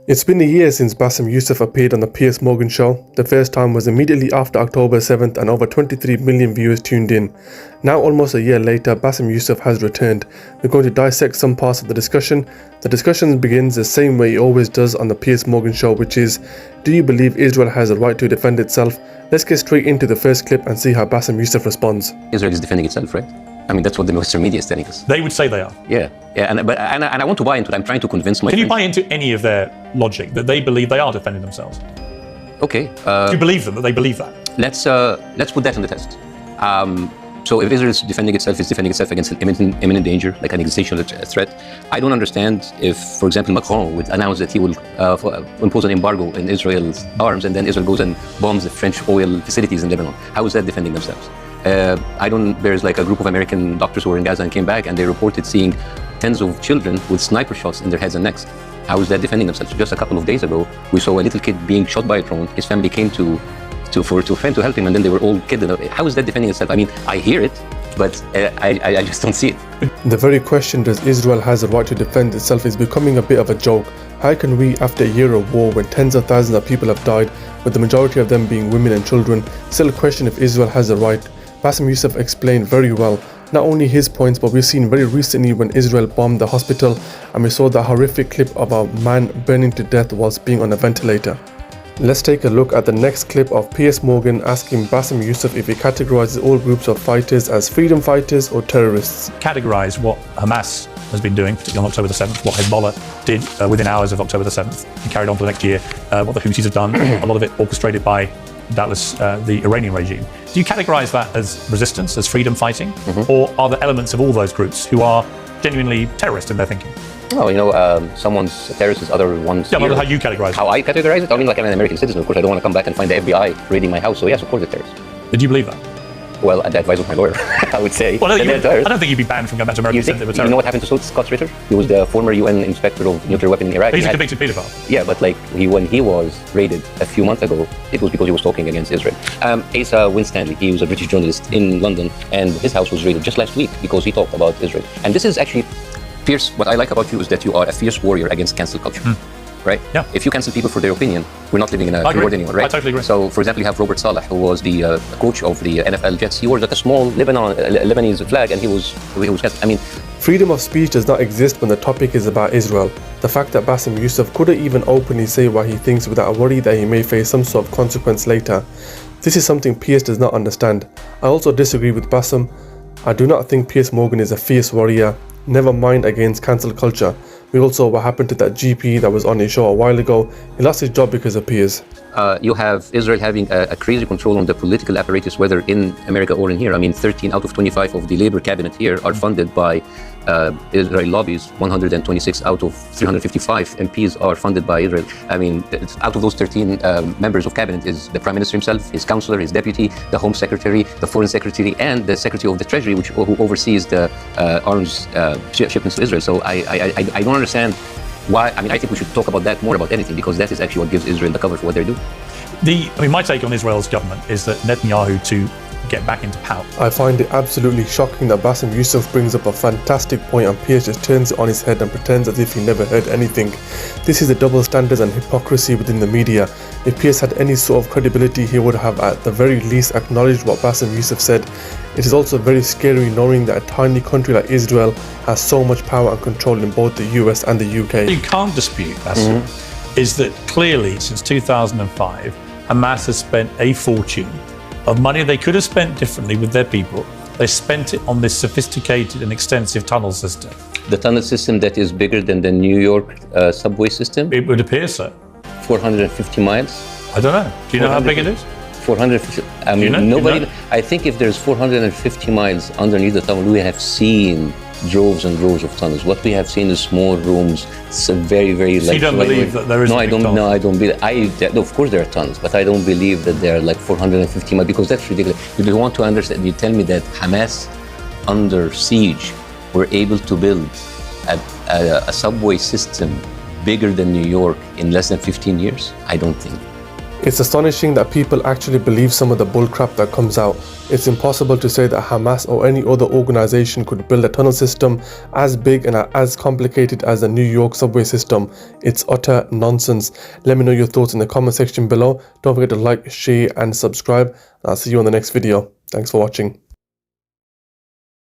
It's been a year since Bassem Youssef appeared on the Piers Morgan show. The first time was immediately after October 7th and over 23 million viewers tuned in. Now almost a year later, Bassem Youssef has returned. We're going to dissect some parts of the discussion. The discussion begins the same way it always does on the Piers Morgan show, which is, do you believe Israel has a right to defend itself? Let's get straight into the first clip and see how Bassem Youssef responds. Israel is defending itself, right? I mean, that's what the Western media is telling us. They would say they are. Yeah, and I want to buy into it. I'm trying to convince my Can you friends. buy into any of their logic that they believe they are defending themselves? Okay. Do you believe them, that they believe that? Let's put that on the test. So if Israel is defending itself, it's defending itself against an imminent danger, like an existential threat. I don't understand if, for example, Macron would announce that he will impose an embargo in Israel's arms, and then Israel goes and bombs the French oil facilities in Lebanon. How is that defending themselves? There's like a group of American doctors who were in Gaza and came back, and they reported seeing tens of children with sniper shots in their heads and necks. How is that defending themselves? Just a couple of days ago, we saw a little kid being shot by a drone. His family came to a friend to help him, and then they were all killed. How is that defending itself? I mean, I hear it, but I just don't see it. The very question, does Israel has a right to defend itself, is becoming a bit of a joke. How can we, after a year of war, when tens of thousands of people have died, with the majority of them being women and children, still question if Israel has a right? Bassem Youssef explained very well, not only his points, but we've seen very recently when Israel bombed the hospital, and we saw the horrific clip of a man burning to death whilst being on a ventilator. Let's take a look at the next clip of Piers Morgan asking Bassem Youssef if he categorizes all groups of fighters as freedom fighters or terrorists. Categorize what Hamas has been doing, particularly on October the 7th, what Hezbollah did within hours of October the 7th and carried on for the next year, what the Houthis have done, a lot of it orchestrated by, doubtless, the Iranian regime. Do you categorize that as resistance, as freedom fighting, or are there elements of all those groups who are genuinely terrorist in their thinking? Oh, someone's a terrorist is other one's. Yeah, but how you categorize it? How I categorize it? I mean, like I'm an American citizen. Of course, I don't want to come back and find the FBI raiding my house. So yes, of course, they're terrorists. Did you believe that? Well, at the advice of my lawyer, I would say. Well, that they're terrorists. I don't think you'd be banned from going back to America. You know what happened to Scott Ritter? He was the former UN inspector of nuclear weapon in Iraq. He's a convicted paedophile. Yeah, but like when he was raided a few months ago, it was because he was talking against Israel. Asa Winstanley, he was a British journalist in London, and his house was raided just last week because he talked about Israel. And this is actually, Piers, what I like about you is that you are a fierce warrior against cancel culture. Right? Yeah. If you cancel people for their opinion, we're not living in a free world anymore, right? I totally agree. So, for example, you have Robert Saleh, who was the coach of the NFL Jets. He wore like a small Lebanese flag, and he was. I mean, freedom of speech does not exist when the topic is about Israel. The fact that Bassem Youssef couldn't even openly say what he thinks without a worry that he may face some sort of consequence later. This is something Piers does not understand. I also disagree with Bassem. I do not think Piers Morgan is a fierce warrior. Never mind against cancel culture. We all saw what happened to that GP that was on his show a while ago. He lost his job because of Piers. You have Israel having a crazy control on the political apparatus, whether in America or in here. I mean, 13 out of 25 of the Labour cabinet here are funded by Israeli lobbies. 126 out of 355 MPs are funded by Israel. I mean, out of those 13 members of cabinet is the Prime Minister himself, his counselor, his deputy, the Home Secretary, the Foreign Secretary, and the Secretary of the Treasury, who oversees the arms shipments to Israel. So I don't understand why. I mean, I think we should talk about that more about anything, because that is actually what gives Israel the cover for what they're doing. My take on Israel's government is that Netanyahu, to get back into power. I find it absolutely shocking that Bassem Youssef brings up a fantastic point and Piers just turns it on his head and pretends as if he never heard anything. This is the double standards and hypocrisy within the media. If Piers had any sort of credibility, he would have at the very least acknowledged what Bassem Youssef said. It is also very scary knowing that a tiny country like Israel has so much power and control in both the US and the UK. You can't dispute, Bassem, is that clearly since 2005, Hamas has spent a fortune of money they could have spent differently with their people. They spent it on this sophisticated and extensive tunnel system. The tunnel system that is bigger than the New York subway system? It would appear so. 450 miles? I don't know. Do you know how big it is? 450. I mean, nobody. I think if there's 450 miles underneath the tunnel, we have seen droves and droves of tunnels. What we have seen is small rooms. It's a very, very. So you don't believe that there is? No, I don't. No, I don't believe. Of course there are tunnels, but I don't believe that there are like 450 miles, because that's ridiculous. You don't want to understand. You tell me that Hamas, under siege, were able to build a subway system bigger than New York in less than 15 years? I don't think. It's astonishing that people actually believe some of the bullcrap that comes out. It's impossible to say that Hamas or any other organization could build a tunnel system as big and as complicated as the New York subway system. It's utter nonsense. Let me know your thoughts in the comment section below. Don't forget to like, share and subscribe. I'll see you on the next video. Thanks for watching.